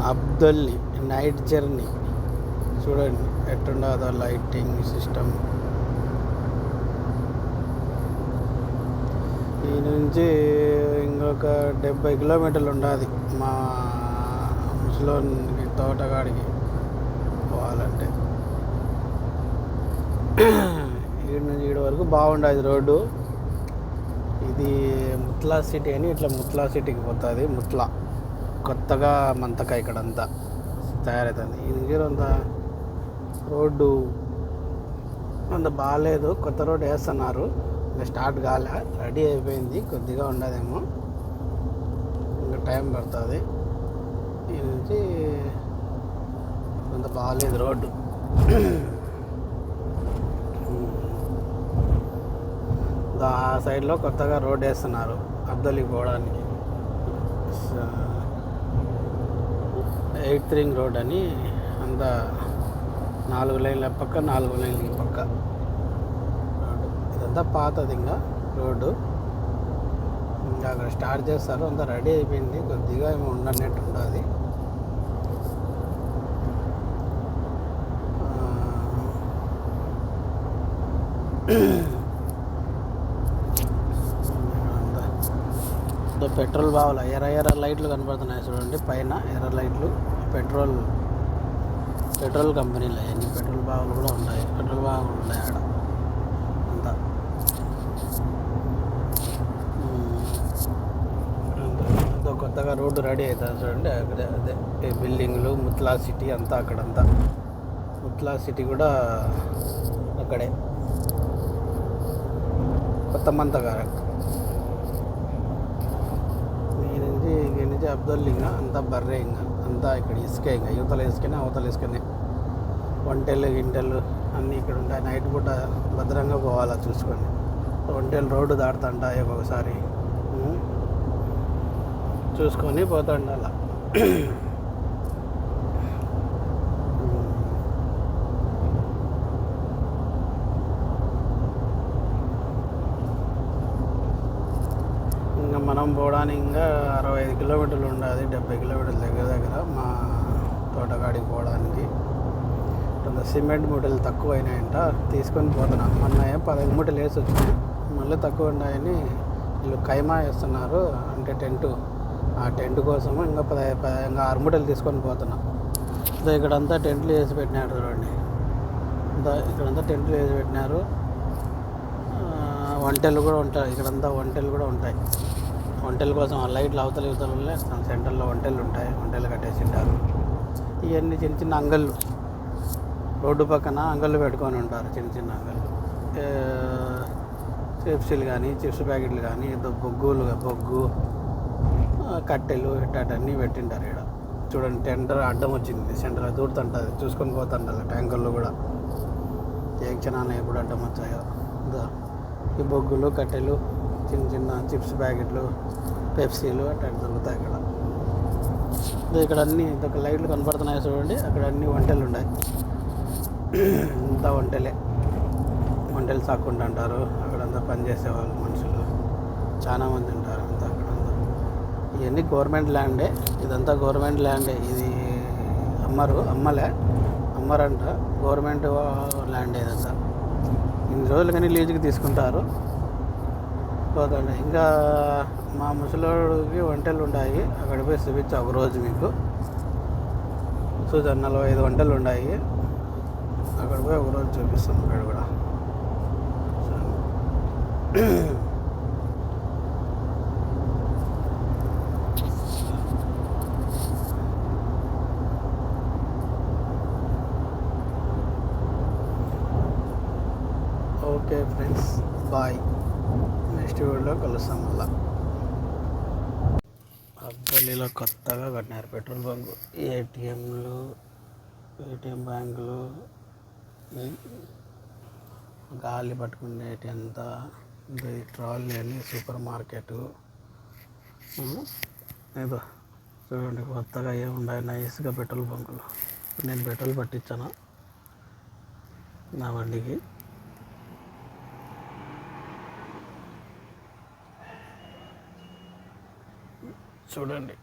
అబ్దుల్లి night journey చూడండి ఎట్టుండదో lighting system. ఈ నుంచి ఇంకొక 70 కిలోమీటర్లు ఉండాలి మా ముసలోనికి తోటగాడికి పోవాలంటే. ఈడ నుంచి ఈడ వరకు బాగుండదు రోడ్డు. ఇది ముత్లా సిటీ అని ఇట్లా ముత్లా సిటీకి పోతుంది. ముత్లా కొత్తగా మంతక ఇక్కడంతా తయారవుతుంది. ఇది అంత రోడ్డు అంత బాగాలేదు. కొత్త రోడ్డు వేస్తున్నారు, ఇంకా స్టార్ట్ కాలే, రెడీ అయిపోయింది. కొద్దిగా ఉండదేమో, ఇంకా టైం పడుతుంది. ఈ నుంచి అంత బాగాలేదు రోడ్డు. ఆ సైడ్లో కొత్తగా రోడ్ వేస్తున్నారు అబ్దల్లికి పోవడానికి. 8th రింగ్ రోడ్ అని అంత 4 లైన్ల పక్క 4 లైన్ల పక్క రోడ్డు. ఇదంతా పాతది ఇంకా రోడ్డు. ఇంకా అక్కడ స్టార్ట్ చేస్తారు, అంతా రెడీ అయిపోయింది. కొద్దిగా ఏమో ఉండనట్టు ఉంటుంది. పెట్రోల్ బావుల ఎర్ర లైట్లు కనపడుతున్నాయి చూడండి పైన. ఎర్ర లైట్లు పెట్రోల్ కంపెనీలు అవన్నీ. పెట్రోల్ బావులు కూడా ఉన్నాయి, పెట్రోల్ బావులు ఉన్నాయి ఆడ అంతా. కొత్తగా రోడ్డు రెడీ అవుతుంది చూడండి అక్కడే. అదే ఈ బిల్డింగ్లు ముత్లా సిటీ అంతా అక్కడంతా. ముత్లా సిటీ కూడా అక్కడే, కొత్త మంతగారు. ఈ నుంచి అబ్దుల్లి ఇంకా అంతా బర్రే, ఇంకా అంతా ఇక్కడ ఇసుకే, ఇంకా యువతల ఇసుకనే అవతల ఇసుకనే. ఒంటెలు గింటెలు అన్నీ ఇక్కడ ఉంటాయి. నైట్ పూట భద్రంగా పోవాలా చూసుకొని. ఒంటెలు రోడ్డు దాటుతుంటాయి ఒక్కొక్కసారి, చూసుకొని పోతుండాల. ఇంకా మనం పోవడానికి ఇంకా 65 కిలోమీటర్లు ఉండాలి, 70 కిలోమీటర్ల దగ్గర మా తోటగాడికి పోవడానికి. సిమెంట్ మూటలు తక్కువ అయినాయంట, తీసుకొని పోతున్నాం. మొన్న 15 మూటలు వేసి వచ్చినాయి, మళ్ళీ తక్కువ ఉన్నాయని వీళ్ళు కైమా వేస్తున్నారు. అంటే టెంటు, ఆ టెంట్ కోసము ఇంకా 6 మూటలు తీసుకొని పోతున్నాం. ఇక్కడంతా టెంట్లు వేసి పెట్టినారు చూడండి. ఇక్కడంతా టెంట్లు వేసి పెట్టినారు. వంటలు కూడా ఉంటాయి ఇక్కడంతా, వంటలు కూడా ఉంటాయి. వంటల కోసం ఆ లైట్లు అవతల యువతలే సెంటర్లో వంటలు ఉంటాయి, వంటలు కట్టేసింటారు. ఇవన్నీ చిన్న చిన్న అంగళ్ళు, రోడ్డు పక్కన అంగళ్ళు పెట్టుకొని ఉంటారు. చిన్న చిన్న అంగళ్ళు, చిప్స్లు కానీ చిప్స్ ప్యాకెట్లు కానీ, బొగ్గు కట్టెలు ఇట్టన్నీ పెట్టింటారు ఇక్కడ. చూడండి టెండర్ అడ్డం వచ్చింది, సెంటర్ దూడుతుంటుంది, చూసుకొని పోతుంటారు. ట్యాంకర్లు కూడా ఏ క్షణాన్ని ఎప్పుడు అడ్డం వచ్చాయో. ఈ బొగ్గులు కట్టెలు, చిన్న చిన్న చిప్స్ ప్యాకెట్లు, పెప్సీలు అట్లా దొరుకుతాయి ఇక్కడ. ఇక్కడ అన్నీ ఇదొక లైట్లు కనపడుతున్నాయి చూడండి. అక్కడ అన్నీ వంటలు ఉన్నాయి, అంతా వంటలు సాక్కుంటూ అంటారు. అక్కడంతా పనిచేసే వాళ్ళు మనుషులు చాలామంది ఉంటారు అంతా అక్కడంతా. ఇవన్నీ గవర్నమెంట్ ల్యాండే, ఇదంతా గవర్నమెంట్ ల్యాండే. ఇది అమ్మరంట, గవర్నమెంట్ ల్యాండ్ ఇదంతా. ఇన్ని రోజులు కానీ లీజుకి తీసుకుంటారు పోతాండి. ఇంకా మా ముసలోడికి వంటలు ఉన్నాయి, అక్కడ పోయి చూపించా ఒకరోజు మీకు. చూద్దాం 45 వంటలు ఉన్నాయి, అక్కడ పోయి ఒకరోజు చూపిస్తాం. అక్కడ కూడా ఓకే ఫ్రెండ్స్, బాయ్. నెక్స్ట్ వీడియోలో కలుస్తాం మళ్ళా. అబ్దల్లిలో కొత్తగా కట్టినారు పెట్రోల్ బంకు, ఏటీఎం బ్యాంకులు, గాలి పట్టుకునేటి అంతా, ట్రాలీ అని, సూపర్ మార్కెట్. ఏదో చూడండి కొత్తగా ఏముండాయి నైస్గా పెట్రోల్ బంకులు. నేను పెట్రోల్ పట్టించాను నా బండికి. చూడండి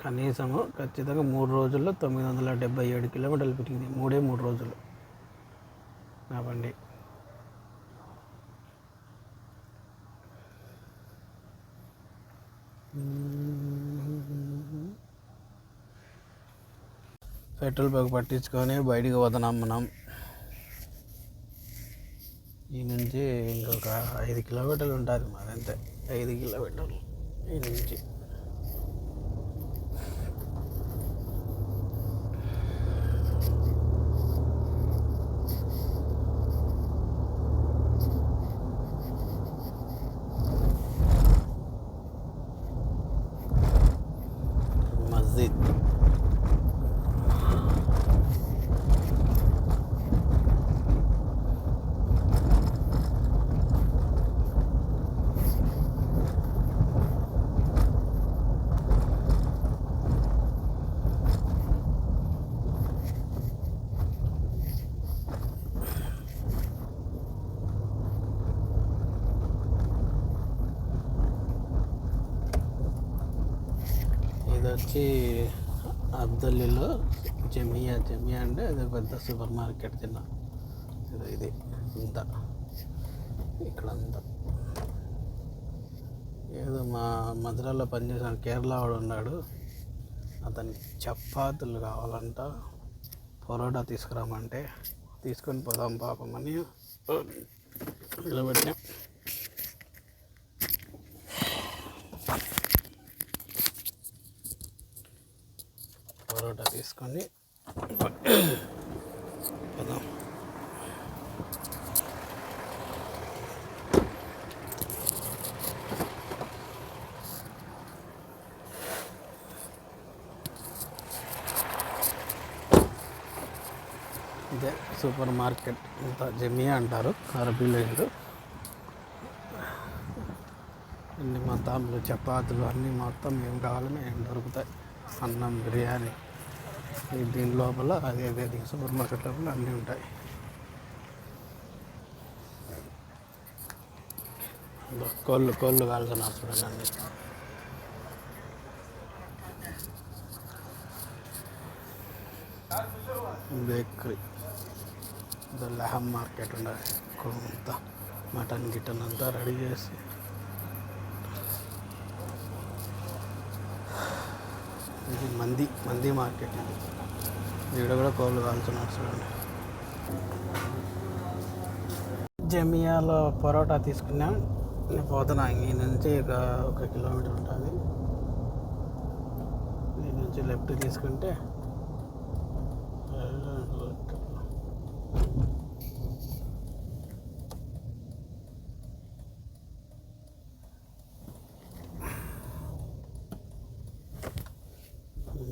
కనీసము ఖచ్చితంగా 3 రోజుల్లో 977 కిలోమీటర్లు పెట్టింది. 3 రోజులు నా బండి. పెట్రోల్ బంక్ పట్టించుకొని బయటికి పోతున్నాం మనం. ఈ నుంచి ఇంకొక 5 కిలోమీటర్లు ఉంటుంది మాదంతే. 5 కిలోమీటర్లు ఈ నుంచి. మస్జిద్ ఇది వచ్చి అబ్దుల్లీలో జమియా అంటే ఇది పెద్ద సూపర్ మార్కెట్ చిన్న. ఇది ఇంత ఇక్కడంతా ఏదో మా మధురలో పనిచేసిన కేరళ వాడు ఉన్నాడు. అతనికి చపాతీలు కావాలంట. పరోటా తీసుకురామంటే తీసుకొని పోదాం పాపం అని నిలబెట్టాం. పరోటా తీసుకొని పోదాం. ఇదే సూపర్ మార్కెట్. ఇంత జమియా అంటారు అరబీలో. అన్ని మతాలు చపాతీలు అన్నీ మొత్తం ఏం కావాలని ఏం దొరుకుతాయి. అన్నం, బిర్యానీ దీని లోపల అదే సూపర్ మార్కెట్ లోపల అన్నీ ఉంటాయి. కోళ్ళు కావాల్సిన చూడండి అన్నీ. బేకరీ లెహం మార్కెట్ ఉండాలి. కొంత మటన్ గిటన్ అంతా రెడీ చేసి ఇది మంది మార్కెట్. ఇది ఇక్కడ కూడా కోళ్ళు కాల్చున్నారు చూడండి. జమియాలో పరోటా తీసుకున్నాం. నేను పోతున్నా. ఈ నుంచి ఒక కిలోమీటర్ ఉంటుంది. ఈ నుంచి లెఫ్ట్ తీసుకుంటే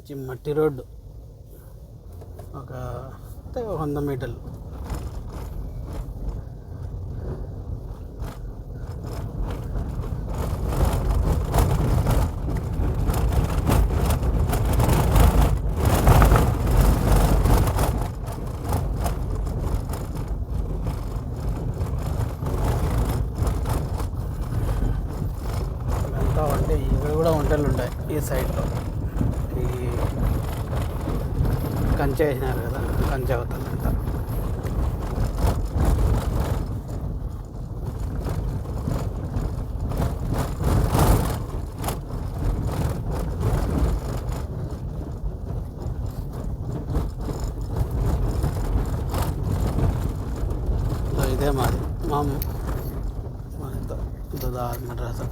మంచి మట్టి రోడ్డు. ఒక 100 మీటర్లు. ఇదంతా అంటే ఇవి కూడా వంటలు ఉంటాయి ఈ సైడ్లో. ఈ కంచె వేసినారు కదా, కంచె అవుతుందంట. ఇదే మాది మద్రాసా.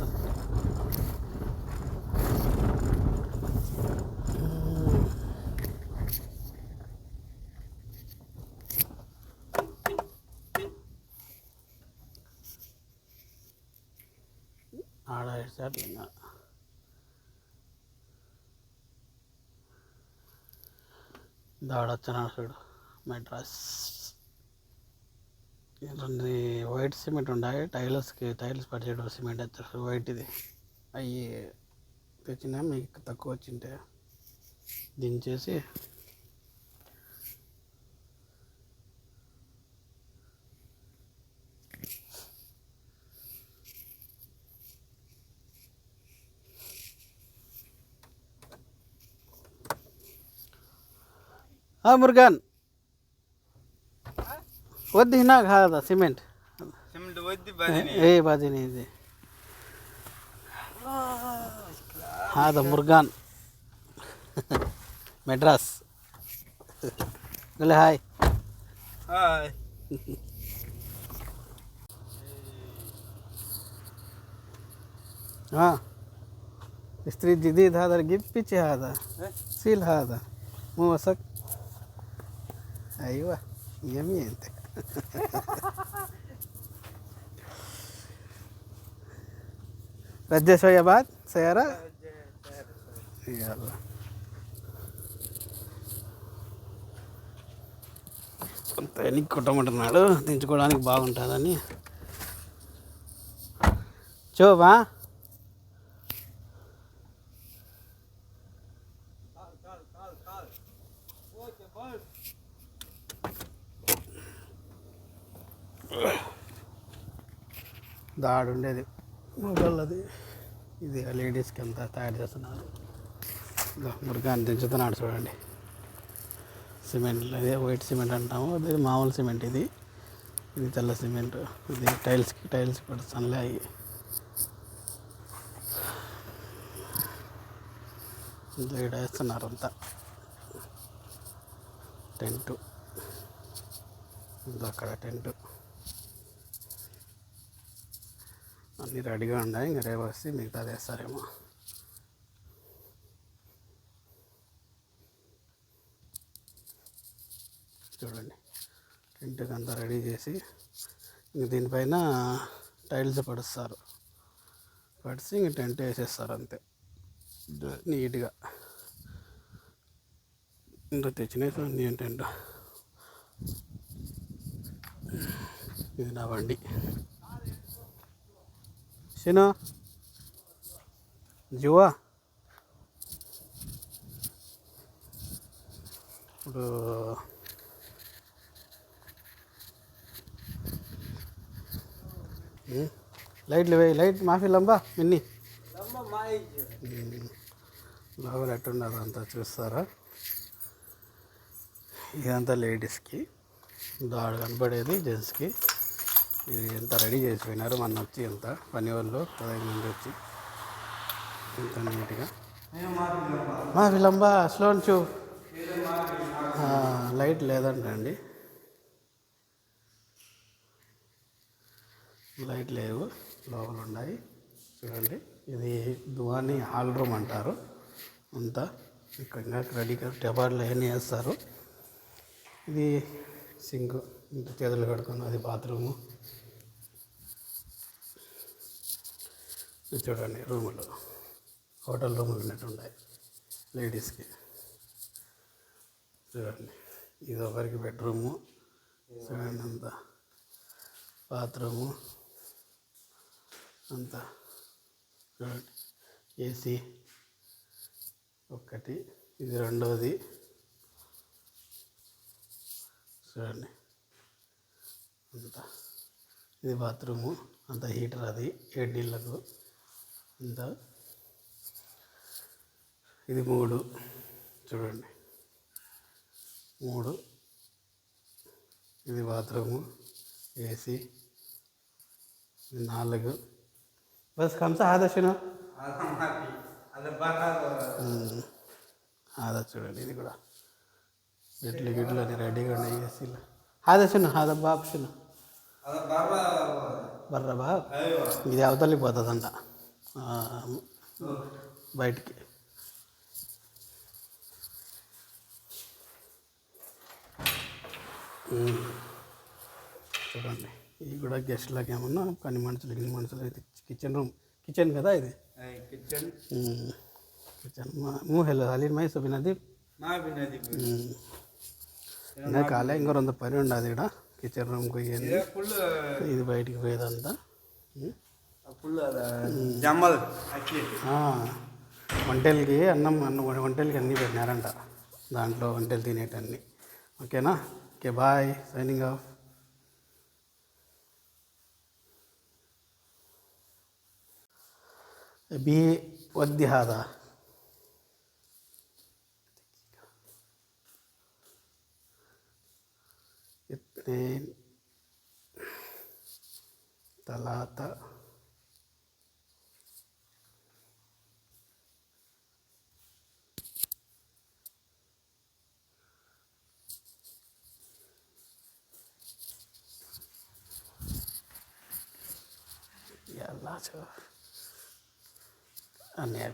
ఆడ ఇంకా దాడొచ్చినాడు చూడు మెడ్రాస్. వైట్ సిమెంట్ ఉండాలి. టైల్స్ పడిచేట సిమెంట్ వచ్చారు వైట్. ఇది అవి తెచ్చినా మీకు తక్కువ వచ్చింటే దించేసి हाँ मुर्गान ودي هناك هذا سيمنت ودي بعدين ايه بعدين يجي هذا مرغان مدراس قول هاي هاي ها اشتري جديد هذا جيب بيتش هذا سيل هذا مو وسك ايوه يمين انت رجع شويه بعد سياره يلا కొంత ఎన్ని కొట్టమంటున్నాడు దించుకోవడానికి బాగుంటుందని చూవా దాడు ఉండేది మొగళ్ళది ఇది లేడీస్కి అంతా తయారు చేస్తున్నారు మురుగాన్ని దించుతున్నాడు చూడండి సిమెంట్ అదే వైట్ సిమెంట్ అంటాము అదే మామూలు సిమెంట్ ఇది తెల్ల సిమెంట్ ఇది టైల్స్ పడుతుందిలే అవి ఇంట్లో ఇక్కడ వేస్తున్నారు అంతా టెంటు ఇది అక్కడ టెంటు అన్నీ రెడీగా ఉన్నాయి ఇంకా రేపు వస్తే మిగతా వేస్తారేమో చూడండి టెంట్కి అంతా రెడీ చేసి ఇంక దీనిపైన టైల్స్ పడుస్తారు పడిసి ఇంక టెంట్ వేసేస్తారు అంతే నీట్గా ఇంకా తెచ్చినాయి చూడండి టెంట్ ఇది నా బండి శను జువా ఇప్పుడు లైట్లు వేయి లైట్ మాఫీ లంబా మిన్ని లోపల ఎట్టున్నారు అంతా చూస్తారా ఇదంతా లేడీస్కి దాడు కనబడేది జెంట్స్కి ఎంత రెడీ చేసిపోయినారు మొన్న వచ్చి ఎంత పని వాళ్ళు 15 మంది వచ్చి ఎంత నీట్గా మా విలంబా స్లోన్ చూ లైట్ లేదంటండి లైట్ లేవు లోపల ఉన్నాయి చూడండి ఇది దువాని హాల్ రూమ్ అంటారు అంతా ఇక్కడ రెడీగా టెబార్లు అవన్నీ వేస్తారు ఇది సింక్ ఇంత చేతులు కడుకుని అది బాత్రూము చూడండి రూములు హోటల్ రూములు ఉన్నట్టు ఉన్నాయి లేడీస్కి చూడండి ఇది ఒకరికి బెడ్రూము చూడండి అంతా బాత్రూము అంతా చూడండి ఏసీ ఒకటి ఇది రెండోది చూడండి అంతా ఇది బాత్రూము అంతా హీటర్ అది 7 నీళ్ళకు అంతా ఇది 3 చూడండి 3 ఇది బాత్రూము ఏసీ ఇది 4 బస్ కంసా ఆదర్శన ఆదా చూడండి ఇది కూడా గిట్లు అని రెడీగా ఉన్నాయి ఏసీలో ఆదర్శన ఆదా బాప్షన్ బర్రా బాబు ఇది అవతలికి పోతుందంట బయటికి చూడండి ఇవి కూడా గెస్ట్లకి ఏమన్నా పని మనుషులు అయితే కిచెన్ కదా ఇది కిచెన్ మూ హెలో అలీన్ మై సో బినదీప్ ఇంకా కాలే ఇంకో 2 పని ఉండదు ఇక్కడ కిచెన్ రూమ్కి ఇది బయటికి పోయేదంతా వంటలకి వంటలకి అన్నీ పెట్టినారంట దాంట్లో వంటలు తినేటన్నీ ఓకేనా ఓకే బాయ్ సైనింగ్ ఆఫ్ अभी ودي هذا इतने तलाता या अल्लाह जो अन्याय